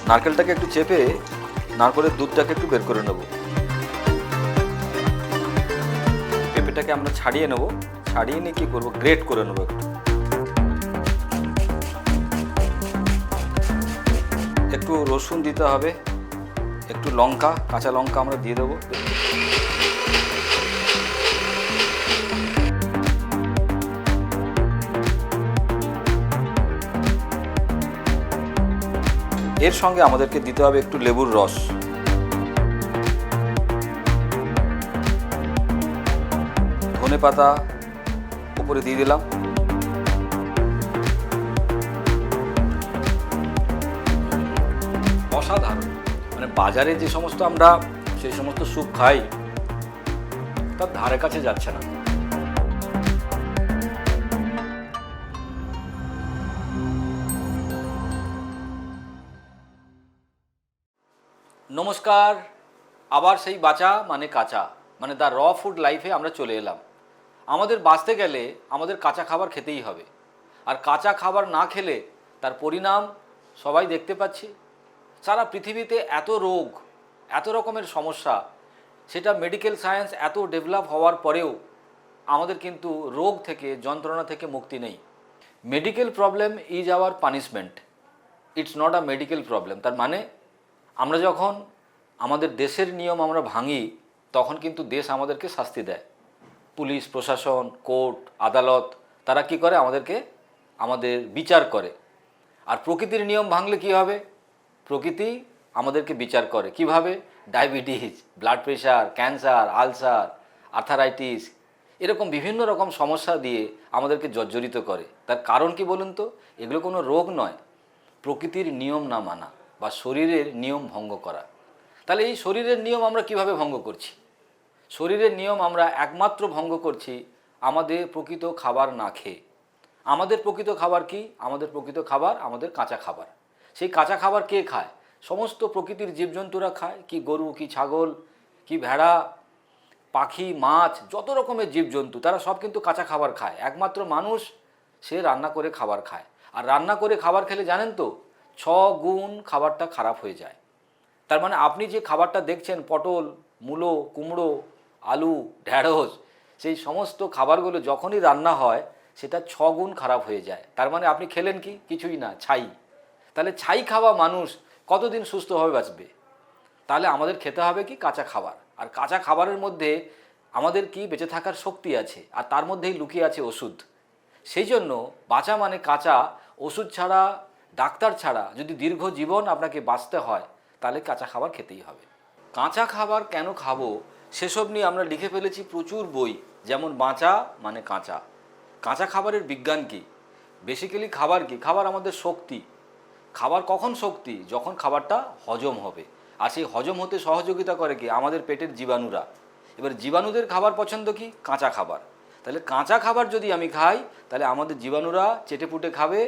নারকেলটাকে একটু চেপে নারকেলের দুধটাকে একটু বের করে নেব। পেঁপেটাকে আমরা ছাড়িয়ে নেব, ছাড়িয়ে নিয়ে কী করবো, গ্রেট করে নেবো একটু। একটু রসুন দিতে হবে, একটু লঙ্কা, কাঁচা লঙ্কা আমরা দিয়ে দেবো। এর সঙ্গে আমাদেরকে দিতে হবে একটু লেবুর রস। ধনেপাতা উপরে দিয়ে দিলাম। অসাধারণ, মানে বাজারে যে সমস্ত আমরা সেই সমস্ত স্যুপ খাই তার ধারে কাছে যাচ্ছে না। নমস্কার, আবার সেই বাঁচা মানে কাঁচা মানে দ্য র ফুড লাইফে আমরা চলে এলাম। আমাদের বাঁচতে গেলে আমাদের কাঁচা খাবার খেতেই হবে, আর কাঁচা খাবার না খেলে তার পরিণাম সবাই দেখতে পাচ্ছি। সারা পৃথিবীতে এত রোগ, এত রকমের সমস্যা, সেটা মেডিকেল সায়েন্স এত ডেভেলপ হওয়ার পরেও আমাদের কিন্তু রোগ থেকে, যন্ত্রণা থেকে মুক্তি নেই। Medical problem is our punishment, it's not a medical problem. তার মানে আমরা যখন আমাদের দেশের নিয়ম আমরা ভাঙি তখন কিন্তু দেশ আমাদেরকে শাস্তি দেয়। পুলিশ প্রশাসন, কোর্ট আদালত তারা কি করে, আমাদের বিচার করে। আর প্রকৃতির নিয়ম ভাঙলে কি হবে, প্রকৃতি আমাদেরকে বিচার করে কিভাবে, diabetes, blood pressure, cancer, ulcer, arthritis, এরকম বিভিন্ন রকম সমস্যা দিয়ে আমাদেরকে জর্জরিত করে। তার কারণ কি বলুন তো, এগুলো কোনো রোগ নয়, প্রকৃতির নিয়ম না মানা বা শরীরের নিয়ম ভঙ্গ করা। তাহলে এই শরীরের নিয়ম আমরা কিভাবে ভঙ্গ করছি? শরীরের নিয়ম আমরা একমাত্র ভঙ্গ করছি আমাদের প্রকৃত খাবার না খেয়ে। আমাদের প্রকৃত খাবার কি? আমাদের প্রকৃত খাবার আমাদের কাঁচা খাবার। সেই কাঁচা খাবার কে খায়? সমস্ত প্রকৃতির জীবজন্তুরা খায়। কি গরু, কি ছাগল, কি ভেড়া, পাখি, মাছ, যত রকমের জীবজন্তু তারা সব কিন্তু কাঁচা খাবার খায়। একমাত্র মানুষ সে রান্না করে খাবার খায়। আর রান্না করে খাবার খেলে জানেন তো 6 গুণ খাবারটা খারাপ হয়ে যায়। তার মানে আপনি যে খাবারটা দেখছেন, পটল, মূলো, কুমড়ো, আলু, ঢ্যাঁড়স, সেই সমস্ত খাবারগুলো যখনই রান্না হয় সেটা 6 গুণ খারাপ হয়ে যায়। তার মানে আপনি খেলেন কি? কিছুই না, ছাই। তাহলে ছাই খাওয়া মানুষ কতদিন সুস্থভাবে বাঁচবে? তাহলে আমাদের খেতে হবে কি? কাঁচা খাবার। আর কাঁচা খাবারের মধ্যে আমাদের কি বেঁচে থাকার শক্তি আছে, আর তার মধ্যেই লুকিয়ে আছে ওষুধ। সেই জন্য বাঁচা মানে কাঁচা। ওষুধ ছাড়া, ডাক্তার ছাড়া যদি দীর্ঘ জীবন আপনাকে বাঁচতে হয় তাহলে কাঁচা খাবার খেতেই হবে। কাঁচা খাবার কেন খাবো সেসব নিয়ে আমরা লিখে ফেলেছি প্রচুর বই, যেমন বাঁচা মানে কাঁচা। কাঁচা খাবারের বিজ্ঞান কি, বেসিক্যালি খাবার কি? খাবার আমাদের শক্তি। খাবার কখন শক্তি? যখন খাবারটা হজম হবে। আর সেই হজম হতে সহযোগিতা করে কি? আমাদের পেটের জীবাণুরা। এবার জীবাণুদের খাবার পছন্দ কি? কাঁচা খাবার। তাহলে কাঁচা খাবার যদি আমি খাই তাহলে আমাদের জীবাণুরা চেটেপুটে খাবে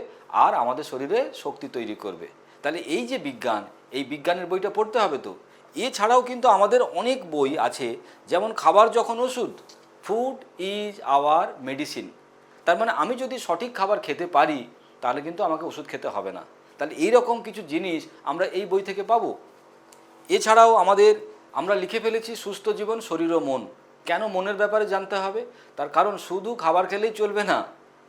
আর আমাদের শরীরে শক্তি তৈরি করবে। তাহলে এই যে বিজ্ঞান, এই বিজ্ঞানের বইটা পড়তে হবে তো। এছাড়াও কিন্তু আমাদের অনেক বই আছে, যেমন খাবার যখন ওষুধ, ফুড ইজ আওয়ার মেডিসিন। তার মানে আমি যদি সঠিক খাবার খেতে পারি তাহলে কিন্তু আমাকে ওষুধ খেতে হবে না। তাহলে এইরকম কিছু জিনিস আমরা এই বই থেকে পাবো। এছাড়াও আমরা লিখে ফেলেছি সুস্থ জীবন, শরীর ও মন। কেন মনের ব্যাপারে জানতে হবে? তার কারণ শুধু খাবার খেলেই চলবে না,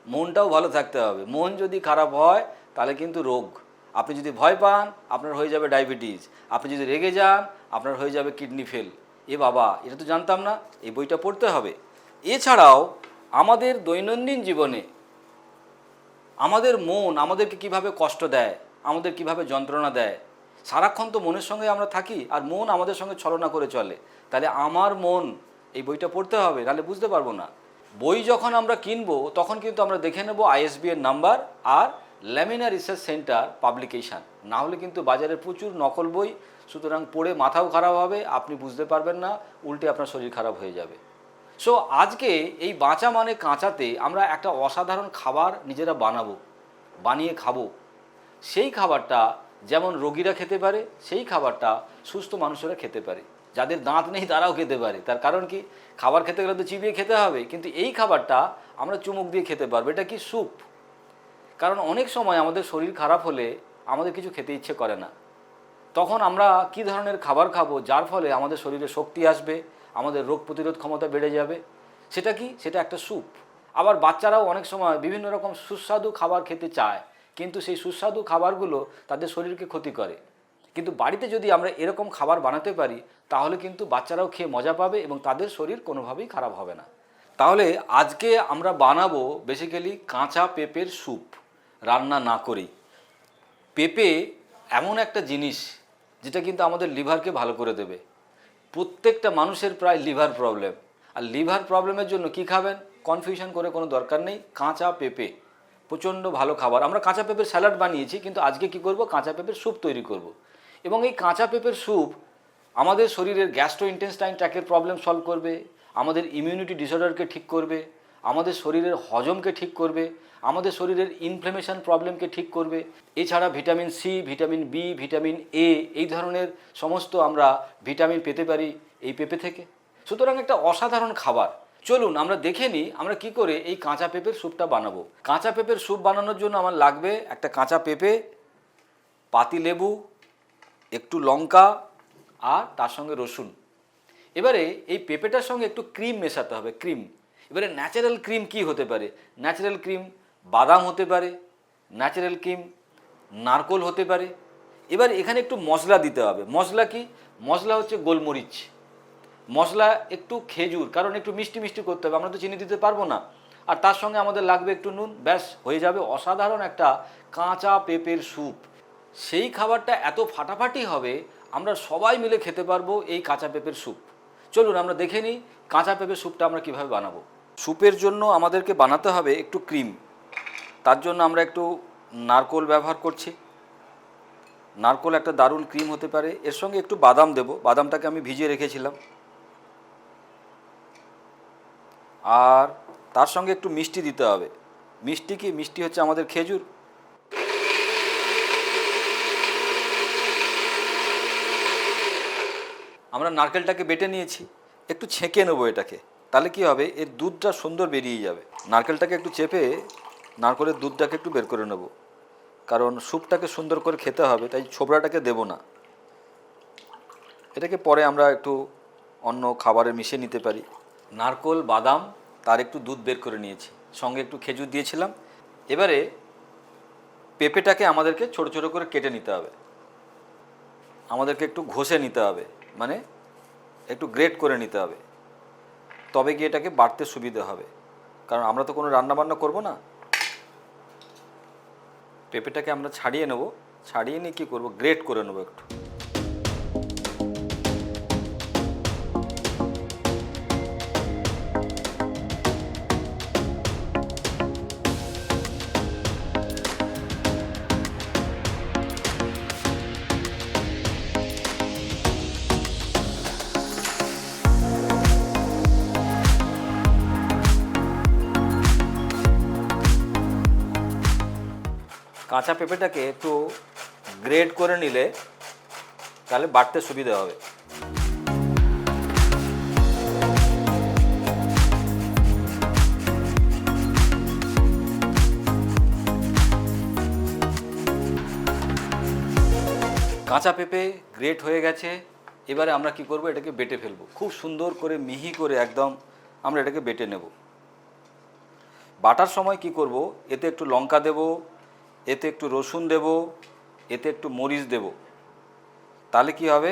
মনটাও ভালো থাকতে হবে। মন যদি খারাপ হয় তাহলে কিন্তু রোগ। আপনি যদি ভয় পান আপনার হয়ে যাবে ডায়াবেটিস, আপনি যদি রেগে যান আপনার হয়ে যাবে কিডনি ফেল। এ বাবা, এটা তো জানতাম না, এই বইটা পড়তে হবে। এছাড়াও আমাদের দৈনন্দিন জীবনে আমাদের মন আমাদেরকে কিভাবে কষ্ট দেয়, আমাদের কিভাবে যন্ত্রণা দেয়। সারাক্ষণ তো মনের সঙ্গে আমরা থাকি আর মন আমাদের সঙ্গে ছলনা করে চলে। তাহলে আমার মন, এই বইটা পড়তে হবে, নাহলে বুঝতে পারবো না। বই যখন আমরা কিনবো তখন কিন্তু আমরা দেখে নেব ISBN নাম্বার আর ল্যামিনা রিসার্চ সেন্টার পাবলিকেশান। না হলে কিন্তু বাজারে প্রচুর নকল বই, সুতরাং পড়ে মাথাও খারাপ হবে, আপনি বুঝতে পারবেন না, উল্টে আপনার শরীর খারাপ হয়ে যাবে। সো আজকে এই বাঁচা মানে কাঁচাতে আমরা একটা অসাধারণ খাবার নিজেরা বানিয়ে খাবো। সেই খাবারটা যেমন রোগীরা খেতে পারে, সেই খাবারটা সুস্থ মানুষেরা খেতে পারে। যাদের দাঁত নেই তারাও খেতে পারে। তার কারণ কি? খাবার খেতে গেলে তো চিবিয়ে খেতে হবে, কিন্তু এই খাবারটা আমরা চুমুক দিয়ে খেতে পারবো। এটা কি? স্যুপ। কারণ অনেক সময় আমাদের শরীর খারাপ হলে আমাদের কিছু খেতে ইচ্ছে করে না, তখন আমরা কি ধরনের খাবার খাবো যার ফলে আমাদের শরীরে শক্তি আসবে, আমাদের রোগ প্রতিরোধ ক্ষমতা বেড়ে যাবে? সেটা কি? সেটা একটা স্যুপ। আবার বাচ্চারাও অনেক সময় বিভিন্ন রকম সুস্বাদু খাবার খেতে চায়, কিন্তু সেই সুস্বাদু খাবারগুলো তাদের শরীরকে ক্ষতি করে। কিন্তু বাড়িতে যদি আমরা এরকম খাবার বানাতে পারি তাহলে কিন্তু বাচ্চারাও খেয়ে মজা পাবে এবং তাদের শরীর কোনোভাবেই খারাপ হবে না। তাহলে আজকে আমরা বানাবো বেসিক্যালি কাঁচা পেঁপের স্যুপ, রান্না না করেই। পেঁপে এমন একটা জিনিস যেটা কিন্তু আমাদের লিভারকে ভালো করে দেবে। প্রত্যেকটা মানুষের প্রায় লিভার প্রবলেম, আর লিভার প্রবলেমের জন্য কি খাবেন কনফিউশন করে কোনো দরকার নেই। কাঁচা পেঁপে প্রচণ্ড ভালো খাবার। আমরা কাঁচা পেঁপের স্যালাড বানিয়েছি, কিন্তু আজকে কি করব, কাঁচা পেঁপের স্যুপ তৈরি করব। এবং এই কাঁচা পেঁপের স্যুপ আমাদের শরীরের গ্যাস্ট্রোইন্টেস্টাইন ট্র্যাকের প্রবলেম সলভ করবে, আমাদের ইমিউনিটি ডিসঅর্ডারকে ঠিক করবে, আমাদের শরীরের হজমকে ঠিক করবে, আমাদের শরীরের ইনফ্লেমেশন প্রবলেমকে ঠিক করবে। এছাড়া vitamin C, vitamin B, vitamin A, এই ধরনের সমস্ত আমরা ভিটামিন পেতে পারি এই পেঁপে থেকে। সুতরাং একটা অসাধারণ খাবার। চলুন আমরা দেখে নিই আমরা কি করে এই কাঁচা পেঁপের স্যুপটা বানাবো। কাঁচা পেঁপের স্যুপ বানানোর জন্য আমার লাগবে একটা কাঁচা পেঁপে, পাতিলেবু, একটু লঙ্কা আর তার সঙ্গে রসুন। এবারে এই পেঁপেটার সঙ্গে একটু ক্রিম মেশাতে হবে, ক্রিম। এবারে ন্যাচারাল ক্রিম কি হতে পারে? ন্যাচারাল ক্রিম বাদাম হতে পারে, ন্যাচারাল ক্রিম নারকোল হতে পারে। এবার এখানে একটু মশলা দিতে হবে। মশলা কি? মশলা হচ্ছে গোলমরিচ, মশলা একটু খেজুর, কারণ একটু মিষ্টি মিষ্টি করতে হবে, আমরা তো চিনি দিতে পারবো না। আর তার সঙ্গে আমাদের লাগবে একটু নুন, ব্যাস হয়ে যাবে অসাধারণ একটা কাঁচা পেঁপের স্যুপ। সেই খাবারটা এত ফাটাফাটি হবে, আমরা সবাই মিলে খেতে পারবো এই কাঁচা পেঁপের স্যুপ। চলুন আমরা দেখে নিই কাঁচা পেঁপের স্যুপটা আমরা কীভাবে বানাবো। স্যুপের জন্য আমাদেরকে বানাতে হবে একটু ক্রিম। তার জন্য আমরা একটু নারকোল ব্যবহার করছি। নারকোল একটা দারুণ ক্রিম হতে পারে। এর সঙ্গে একটু বাদাম দেব, বাদামটাকে আমি ভিজিয়ে রেখেছিলাম। আর তার সঙ্গে একটু মিষ্টি দিতে হবে। মিষ্টি কি? মিষ্টি হচ্ছে আমাদের খেজুর। আমরা নারকেলটাকে বেটে নিয়েছি, একটু ছেঁকে নেবো এটাকে, তাহলে কি হবে, এর দুধটা সুন্দর বেরিয়ে যাবে। নারকেলটাকে একটু চেপে নারকেলের দুধটাকে একটু বের করে নেব, কারণ স্যুপটাকে সুন্দর করে খেতে হবে, তাই ছোবড়াটাকে দেব না। এটাকে পরে আমরা একটু অন্য খাবারে মিশিয়ে নিতে পারি। নারকেল, বাদাম, তার একটু দুধ বের করে নিয়েছি, সঙ্গে একটু খেজুর দিয়েছিলাম। এবারে পেঁপেটাকে আমাদেরকে ছোট ছোট করে কেটে নিতে হবে, আমাদেরকে একটু ঘষে নিতে হবে, মানে একটু গ্রেট করে নিতে হবে, তবে গিয়ে এটাকে বাটতে সুবিধা হবে, কারণ আমরা তো কোনো রান্নাবান্না করব না। পেঁপেটাকে আমরা ছাড়িয়ে নেব, ছাড়িয়ে নিয়ে কী করবো, গ্রেট করে নেবো একটু। কাঁচা পেঁপেটাকে একটু গ্রেট করে নিলে তাহলে বাটতে সুবিধা হবে। কাঁচা পেঁপে গ্রেট হয়ে গেছে। এবারে আমরা কি করব, এটাকে বেটে ফেলবো, খুব সুন্দর করে মিহি করে একদম আমরা এটাকে বেটে নেব। বাটার সময় কি করব, এতে একটু লঙ্কা দেব, এতে একটু রসুন দেব, এতে একটু মরিচ দেব, তাহলে কি হবে,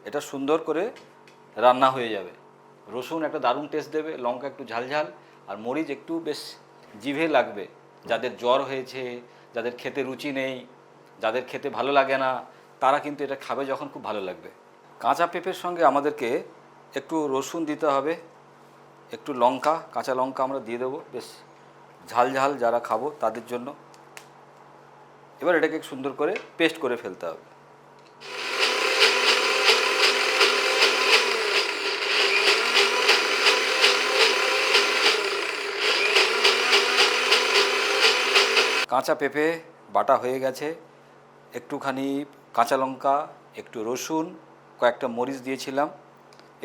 এটা সুন্দর করে রান্না হয়ে যাবে। রসুন একটা দারুণ টেস্ট দেবে, লঙ্কা একটু ঝালঝাল, আর মরিচ একটু বেশ জিভে লাগবে। যাদের জ্বর হয়েছে, যাদের খেতে রুচি নেই, যাদের খেতে ভালো লাগে না, তারা কিন্তু এটা খাবে যখন খুব ভালো লাগবে। কাঁচা পেঁপের সঙ্গে আমাদেরকে একটু রসুন দিতে হবে, একটু লঙ্কা, কাঁচা লঙ্কা আমরা দিয়ে দেবো, বেশ ঝাল ঝাল যারা খাবো তাদের জন্য। এবার এটাকে সুন্দর করে পেস্ট করে ফেলতে হবে। কাঁচা পেঁপে বাটা হয়ে গেছে, একটুখানি কাঁচা লঙ্কা, একটু রসুন, কয়েকটা মরিচ দিয়েছিলাম।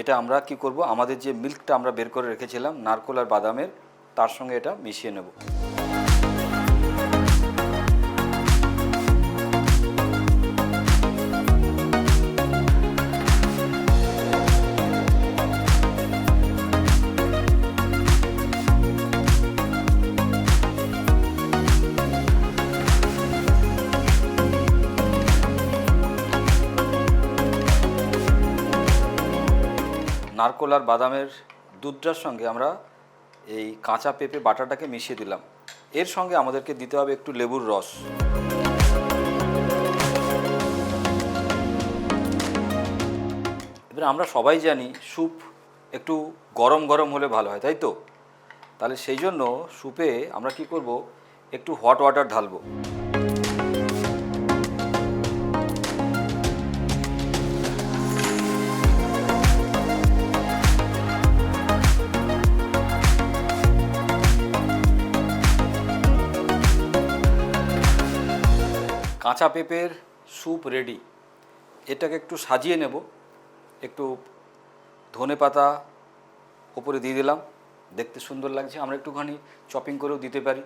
এটা আমরা কি করব, আমাদের যে মিল্কটা আমরা বের করে রেখেছিলাম নারকেল আর বাদামের, তার সঙ্গে এটা মিশিয়ে নেব। নারকোল আর বাদামের দুধটার সঙ্গে আমরা এই কাঁচা পেঁপে বাটাটাকে মিশিয়ে দিলাম। এর সঙ্গে আমাদেরকে দিতে হবে একটু লেবুর রস। এবার আমরা সবাই জানি স্যুপ একটু গরম গরম হলে ভালো হয়, তাই তো? তাহলে সেই জন্য স্যুপে আমরা কি করব, একটু হট ওয়াটার ঢালবো। কাঁচা পেঁপের স্যুপ রেডি। এটাকে একটু সাজিয়ে নেব, একটু ধনেপাতা ওপরে দিয়ে দিলাম, দেখতে সুন্দর লাগছে। আমরা একটুখানি চপিং করেও দিতে পারি।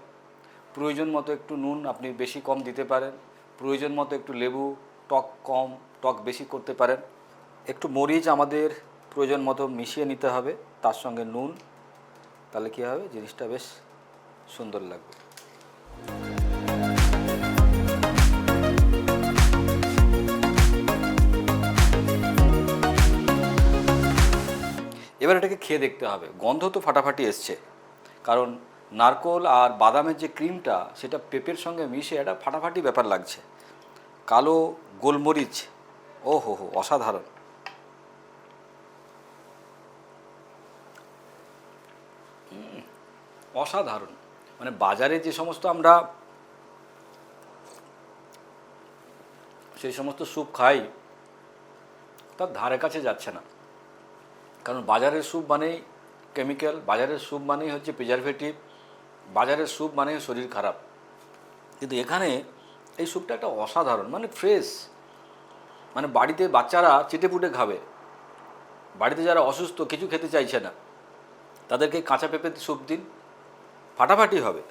প্রয়োজন মতো একটু নুন আপনি বেশি কম দিতে পারেন, প্রয়োজন মতো একটু লেবু, টক কম টক বেশি করতে পারেন। একটু মরিচ আমাদের প্রয়োজন মতো মিশিয়ে নিতে হবে তার সঙ্গে নুন, তাহলে কী হবে, জিনিসটা বেশ সুন্দর লাগবে। এবার এটাকে খেয়ে দেখতে হবে। গন্ধ তো ফাটাফাটি এসছে, কারণ নারকোল আর বাদামের যে ক্রিমটা সেটা পেঁপের সঙ্গে মিশে একটা ফাটাফাটি ব্যাপার লাগছে। কালো গোলমরিচ, ও হো হো, অসাধারণ। অসাধারণ। মানে বাজারে যে সমস্ত আমরা সেই সমস্ত স্যুপ খাই তার ধারে কাছে যাচ্ছে না। কারণ বাজারের স্যুপ মানেই কেমিক্যাল, বাজারের স্যুপ মানেই হচ্ছে প্রিজারভেটিভ, বাজারের স্যুপ মানেই শরীর খারাপ। কিন্তু এখানে এই স্যুপটা একটা অসাধারণ, মানে ফ্রেশ। মানে বাড়িতে বাচ্চারা চেটেপুটে খাবে, বাড়িতে যারা অসুস্থ কিছু খেতে চাইছে না তাদেরকে কাঁচা পেঁপে স্যুপ দিন, ফাটাফাটি হবে।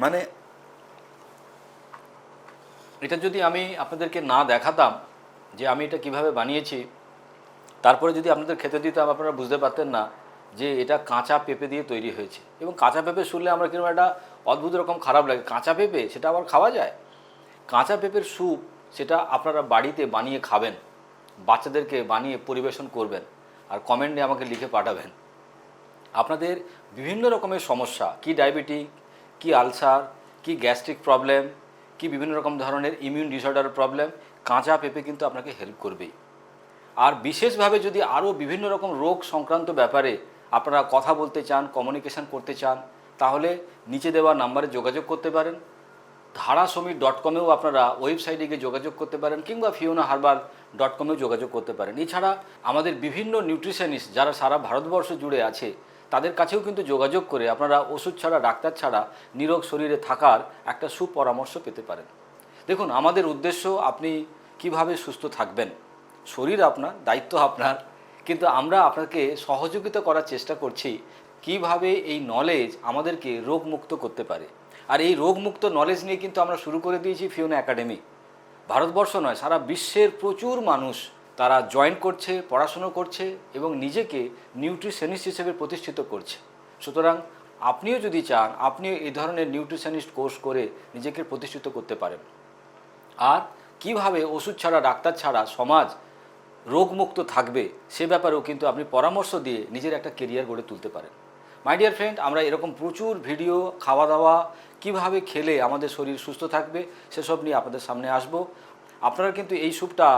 মানে এটা যদি আমি আপনাদেরকে না দেখাতাম যে আমি এটা কিভাবে বানিয়েছি, তারপরে যদি আপনাদের খেতে দিতাম, আপনারা বুঝতে পারতেন না যে এটা কাঁচা পেঁপে দিয়ে তৈরি হয়েছে। এবং কাঁচা পেঁপে শুনলে আমরা কিরকম একটা অদ্ভুত রকম খারাপ লাগে, কাঁচা পেঁপে, সেটা আবার খাওয়া যায়? কাঁচা পেঁপের স্যুপ সেটা আপনারা বাড়িতে বানিয়ে খাবেন, বাচ্চাদেরকে বানিয়ে পরিবেশন করবেন, আর কমেন্টে আমাকে লিখে পাঠাবেন। আপনাদের বিভিন্ন রকমের সমস্যা, কি ডায়াবেটিক, কি আলসার, কি গ্যাস্ট্রিক প্রবলেম, কি বিভিন্ন রকম ধরনের ইমিউন ডিসঅর্ডার প্রবলেম, কাঁচা পেঁপে কিন্তু আপনাকে হেল্প করবেই। আর বিশেষভাবে যদি আরও বিভিন্ন রকম রোগ সংক্রান্ত ব্যাপারে আপনারা কথা বলতে চান, কমিউনিকেশান করতে চান, তাহলে নিচে দেওয়া নাম্বারে যোগাযোগ করতে পারেন। ধারাসমীর.com-এও আপনারা ওয়েবসাইটে গিয়ে যোগাযোগ করতে পারেন, কিংবা fionaherbal.com-এও যোগাযোগ করতে পারেন। এছাড়া আমাদের বিভিন্ন নিউট্রিশনিস্ট যারা সারা ভারতবর্ষ জুড়ে আছে তাদের কাছেও কিন্তু যোগাযোগ করে আপনারা ওষুধ ছাড়া, ডাক্তার ছাড়া নিরোগ শরীরে থাকার একটা সুপরামর্শ পেতে পারেন। দেখুন, আমাদের উদ্দেশ্য আপনি কিভাবে সুস্থ থাকবেন, শরীর আপনার, দায়িত্ব আপনার, কিন্তু আমরা আপনাকে সহযোগিতা করার চেষ্টা করছি কিভাবে এই নলেজ আমাদেরকে রোগমুক্ত করতে পারে। আর এই রোগমুক্ত নলেজ নিয়ে কিন্তু আমরা শুরু করে দিয়েছি ফিওনা একাডেমি। ভারতবর্ষ নয়, সারা বিশ্বের প্রচুর মানুষ তারা জয়েন করছে, পড়াশুনো করছে এবং নিজেকে নিউট্রিশনিস্ট হিসেবে প্রতিষ্ঠিত করছে। সুতরাং আপনিও যদি চান, আপনিও এই ধরনের নিউট্রিশনিস্ট কোর্স করে নিজেকে প্রতিষ্ঠিত করতে পারেন। আর কিভাবে ওষুধ ছাড়া, ডাক্তার ছাড়া সমাজ রোগমুক্ত থাকবে সে ব্যাপারেও কিন্তু আপনি পরামর্শ দিয়ে নিজের একটা কেরিয়ার গড়ে তুলতে পারেন। মাই ডিয়ার ফ্রেন্ড, আমরা এরকম প্রচুর ভিডিও, খাওয়া দাওয়া, কিভাবে খেলে আমাদের শরীর সুস্থ থাকবে সেসব নিয়ে আপনাদের সামনে আসব। আপনারা কিন্তু এই স্যুপটা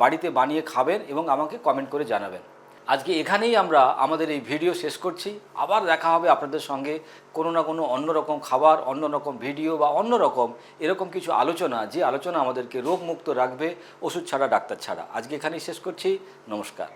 বাড়িতে বানিয়ে খাবেন এবং আমাকে কমেন্ট করে জানাবেন। আজকে এখানেই আমরা আমাদের এই ভিডিও শেষ করছি। আবার দেখা হবে আপনাদের সঙ্গে কোনো না কোনো অন্যরকম খাবার, অন্যরকম ভিডিও বা অন্যরকম এরকম কিছু আলোচনা, যে আলোচনা আমাদেরকে রোগমুক্ত রাখবে ওষুধ ছাড়া, ডাক্তার ছাড়া। আজকে এখানেই শেষ করছি। নমস্কার।